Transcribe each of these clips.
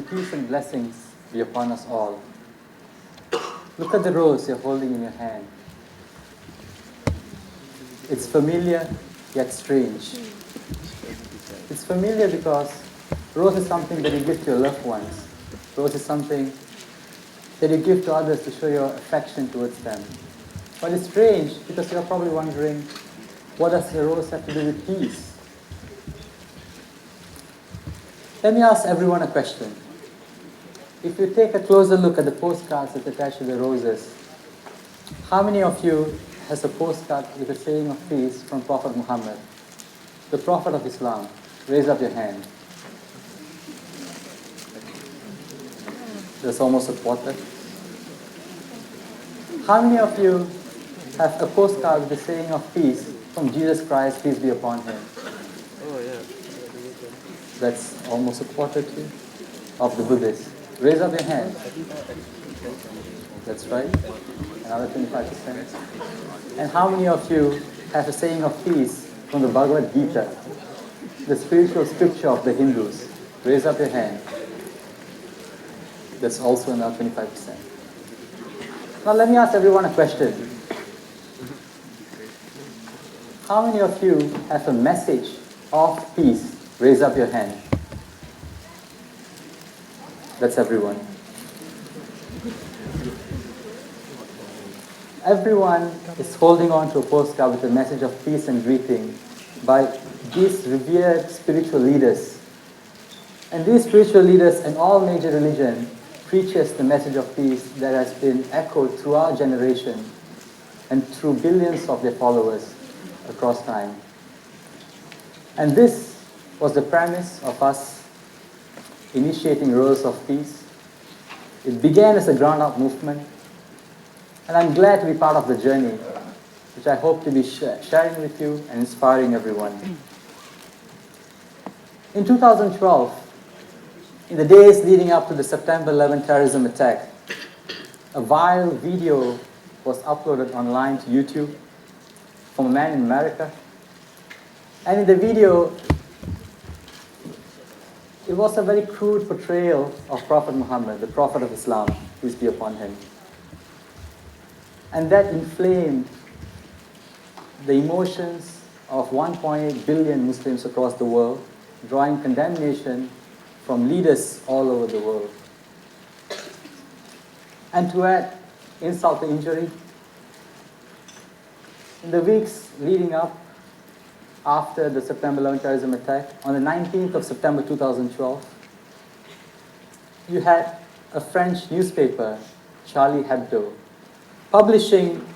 peace and blessings be upon us all. Look at the rose you're holding in your hand. It's familiar, yet strange. It's familiar because rose is something that you give to your loved ones. Rose is something that you give to others to show your affection towards them. But it's strange because you're probably wondering, what does the rose have to do with peace? Let me ask everyone a question. If you take a closer look at the postcards that attach to the roses, how many of you has a postcard with a saying of peace from Prophet Mohamed, the Prophet of Islam? Raise up your hand. That's almost a quarter. How many of you have a postcard with the saying of peace from Jesus Christ, peace be upon him? Oh, yeah. That's almost a quarter too of the Buddhists. Raise up your hand. That's right. Another 25%. And how many of you have a saying of peace from the Bhagavad Gita, the spiritual scripture of the Hindus? Raise up your hand. That's also another 25%. Now let me ask everyone a question. How many of you have a message of peace? Raise up your hand. That's everyone. Everyone is holding on to a postcard with a message of peace and greeting by these revered spiritual leaders. And these spiritual leaders in all major religion preaches the message of peace that has been echoed through our generation and through billions of their followers across time. And this was the premise of us initiating Rose of Peace. It began as a ground-up movement, and I'm glad to be part of the journey, which I hope to be sharing with you and inspiring everyone. In 2012, in the days leading up to the September 11 terrorism attack, a viral video was uploaded online to YouTube from a man in America. And in the video, it was a very crude portrayal of Prophet Muhammad, the Prophet of Islam, peace be upon him. And that inflamed the emotions of 1.8 billion Muslims across the world, drawing condemnation from leaders all over the world. And to add insult to injury, in the weeks leading up after the September 11 terrorism attack, on the 19th of September 2012, you had a French newspaper, Charlie Hebdo, publishing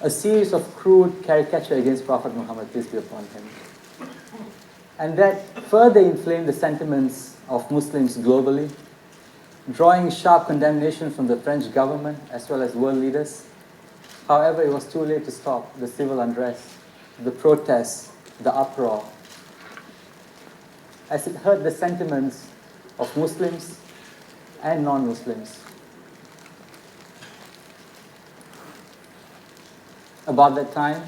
a series of crude caricatures against Prophet Muhammad, peace be upon him. And that further inflamed the sentiments of Muslims globally, drawing sharp condemnation from the French government as well as world leaders. However, it was too late to stop the civil unrest, the protests, the uproar, as it hurt the sentiments of Muslims and non-Muslims. About that time,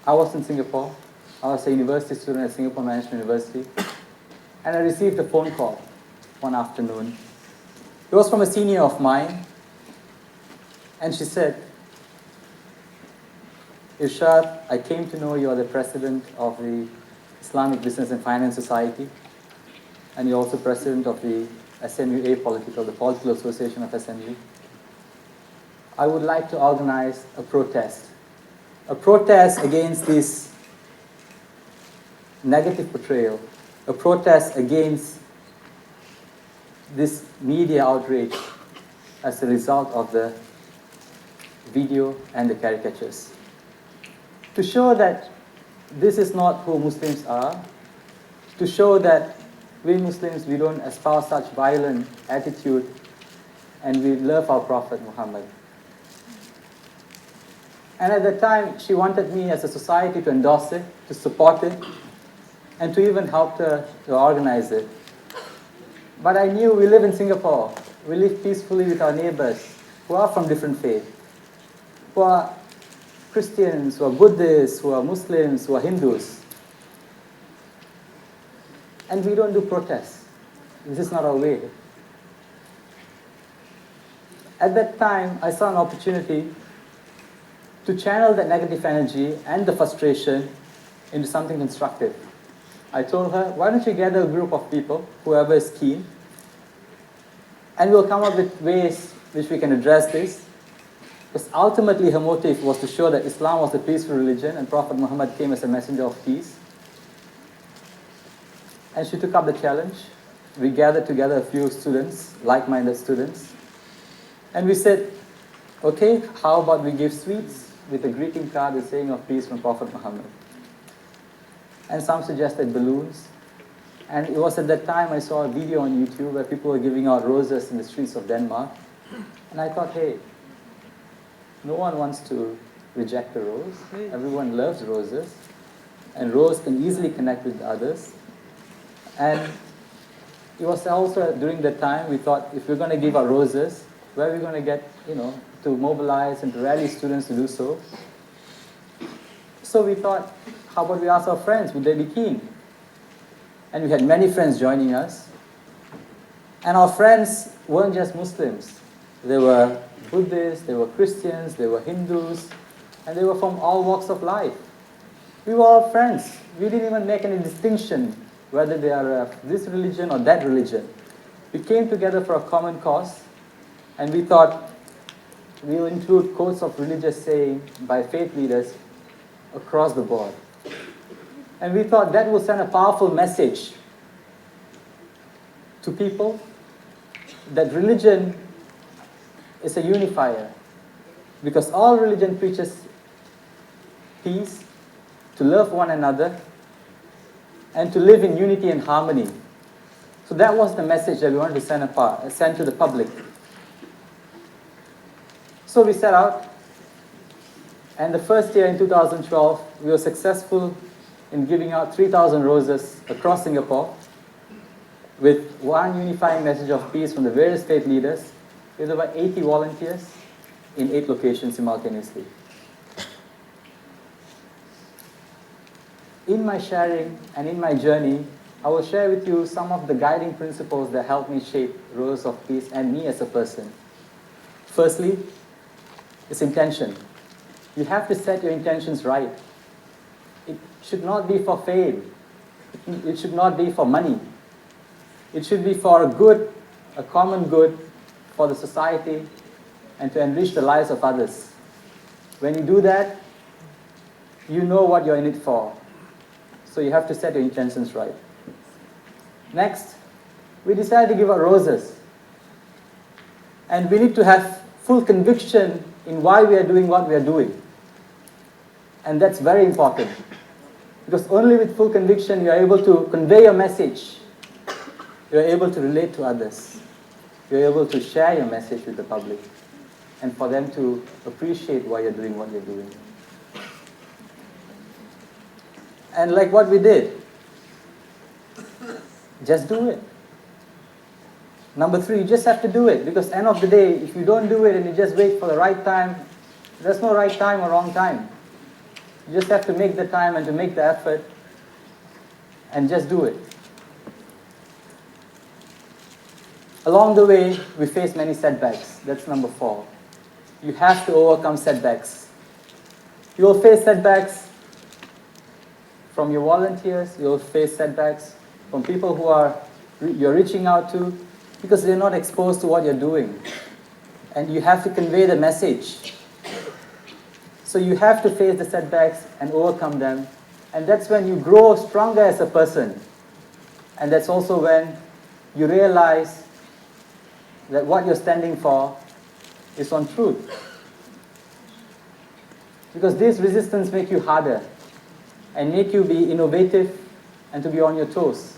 I was in Singapore. I was a university student at Singapore Management University, and I received a phone call one afternoon. It was from a senior of mine, and she said, Irshad, I came to know you are the president of the Islamic Business and Finance Society, and you're also president of the SMU Apolitical, the Political Association of SMU. I would like to organize a protest against this negative portrayal, a protest against this media outrage as a result of the video and the caricatures. To show that this is not who Muslims are, to show that we Muslims, we don't espouse such violent attitude, and we love our Prophet Muhammad. And at that time, she wanted me as a society to endorse it, to support it, and to even help her to organize it. But I knew we live in Singapore. We live peacefully with our neighbors who are from different faiths, who are Christians, who are Buddhists, who are Muslims, who are Hindus. And we don't do protests. This is not our way. At that time, I saw an opportunity to channel that negative energy and the frustration into something constructive. I told her, why don't you gather a group of people, whoever is keen, and we'll come up with ways which we can address this. Because ultimately her motive was to show that Islam was a peaceful religion and Prophet Muhammad came as a messenger of peace. And she took up the challenge. We gathered together a few students, like-minded students, and we said, okay, how about we give sweets with a greeting card, the saying of peace from Prophet Muhammad. And some suggested balloons. And it was at that time I saw a video on YouTube where people were giving out roses in the streets of Denmark. And I thought, hey, no one wants to reject a rose. Everyone loves roses. And rose can easily connect with others. And it was also during that time we thought, if we're going to give out roses, where are we going to get, to mobilize and to rally students to do so? So we thought, how about we ask our friends, would they be keen? And we had many friends joining us. And our friends weren't just Muslims. They were Buddhists, they were Christians, they were Hindus, and they were from all walks of life. We were all friends. We didn't even make any distinction whether they are of this religion or that religion. We came together for a common cause, and we thought we'll include quotes of religious saying by faith leaders across the board. And we thought that will send a powerful message to people that religion is a unifier, because all religion preaches peace, to love one another, and to live in unity and harmony. So that was the message that we wanted to send to the public. So we set out, and the first year in 2012, we were successful in giving out 3,000 roses across Singapore with one unifying message of peace from the various faith leaders, with about 80 volunteers in 8 locations simultaneously. In my sharing and in my journey, I will share with you some of the guiding principles that helped me shape Roses of Peace and me as a person. Firstly, is intention. You have to set your intentions right. It should not be for fame. It should not be for money. It should be for a good, a common good for the society and to enrich the lives of others. When you do that, you know what you're in it for. So you have to set your intentions right. Next, we decided to give out roses. And we need to have full conviction in why we are doing what we are doing. And that's very important. Because only with full conviction you are able to convey your message. You are able to relate to others. You are able to share your message with the public. And for them to appreciate why you're doing what you're doing. And like what we did, just do it. Number 3, you just have to do it, because end of the day, if you don't do it and you just wait for the right time, there's no right time or wrong time. You just have to make the time and to make the effort and just do it. Along the way, we face many setbacks. That's number 4. You have to overcome setbacks. You will face setbacks from your volunteers, you will face setbacks from people who you're reaching out to, because they're not exposed to what you're doing. And you have to convey the message. So you have to face the setbacks and overcome them. And that's when you grow stronger as a person. And that's also when you realize that what you're standing for is on truth. Because this resistance makes you harder and make you be innovative and to be on your toes.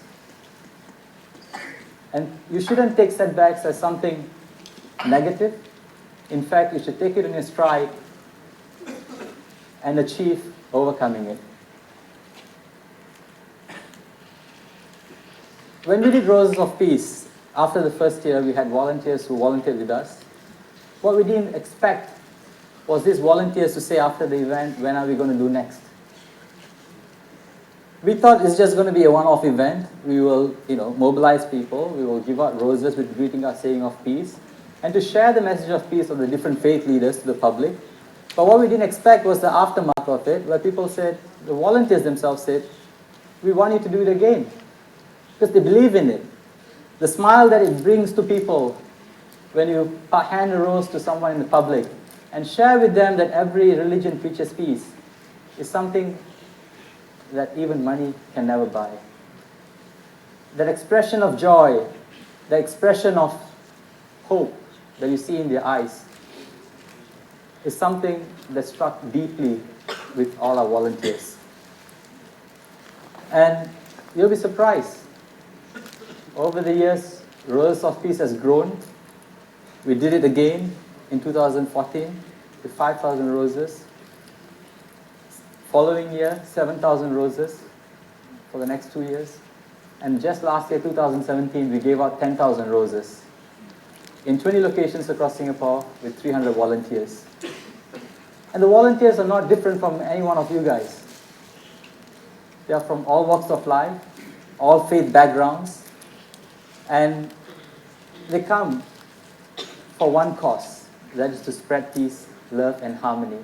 And you shouldn't take setbacks as something negative. In fact, you should take it in your stride and achieve overcoming it. When we did Roses of Peace, after the first year, we had volunteers who volunteered with us. What we didn't expect was these volunteers to say after the event, when are we going to do next? We thought it's just going to be a one-off event. We will, mobilize people. We will give out roses with greeting our saying of peace, and to share the message of peace of the different faith leaders to the public. But what we didn't expect was the aftermath of it, where people said, the volunteers themselves said, we want you to do it again, because they believe in it. The smile that it brings to people when you hand a rose to someone in the public and share with them that every religion preaches peace is something that even money can never buy. That expression of joy, the expression of hope that you see in their eyes is something that struck deeply with all our volunteers. And you'll be surprised. Over the years, Roses of Peace has grown. We did it again in 2014 with 5,000 roses. Following year, 7,000 roses for the next 2 years. And just last year, 2017, we gave out 10,000 roses in 20 locations across Singapore with 300 volunteers. And the volunteers are not different from any one of you guys. They are from all walks of life, all faith backgrounds, and they come for one cause, that is to spread peace, love, and harmony.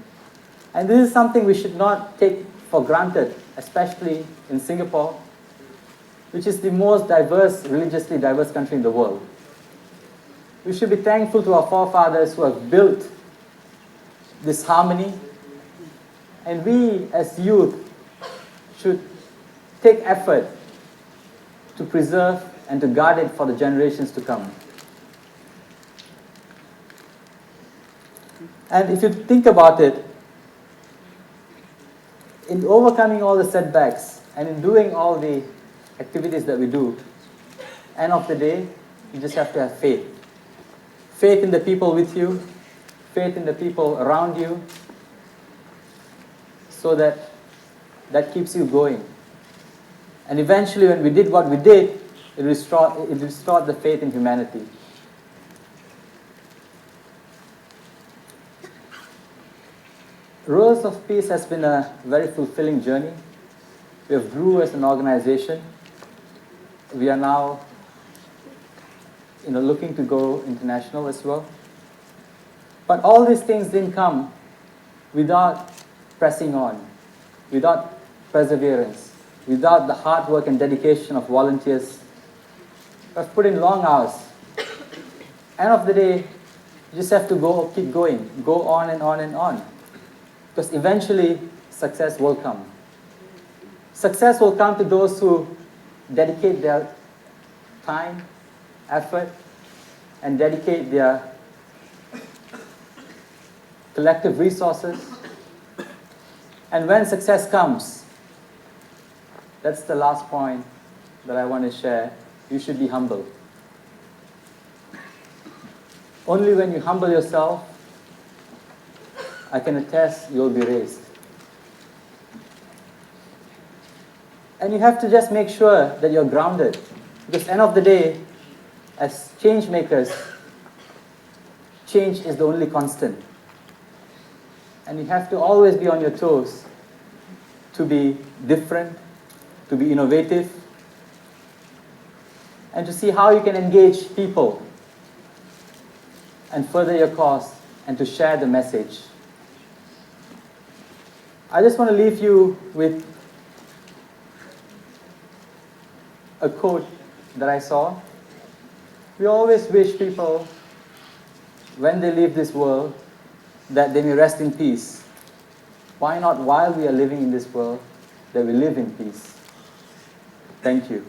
And this is something we should not take for granted, especially in Singapore, which is the most diverse, religiously diverse country in the world. We should be thankful to our forefathers who have built this harmony, and we as youth should take effort to preserve and to guard it for the generations to come. And if you think about it, in overcoming all the setbacks and in doing all the activities that we do, end of the day, you just have to have faith. Faith in the people with you, faith in the people around you, so that keeps you going. And eventually, when we did what we did, it restored the faith in humanity. Roses of Peace has been a very fulfilling journey. We have grew as an organization. We are now looking to go international as well. But all these things didn't come without pressing on, without perseverance, without the hard work and dedication of volunteers who have put in long hours. End of the day, you just have to keep going, go on and on and on. Because eventually, success will come. Success will come to those who dedicate their time, effort, and dedicate their collective resources. And when success comes, that's the last point that I want to share. You should be humble. Only when you humble yourself, I can attest you'll be raised. And you have to just make sure that you're grounded. Because end of the day, as change makers, change is the only constant. And you have to always be on your toes to be different, to be innovative, and to see how you can engage people and further your cause and to share the message. I just want to leave you with a quote that I saw. We always wish people, when they leave this world, that they may rest in peace. Why not, while we are living in this world, that we live in peace? Thank you.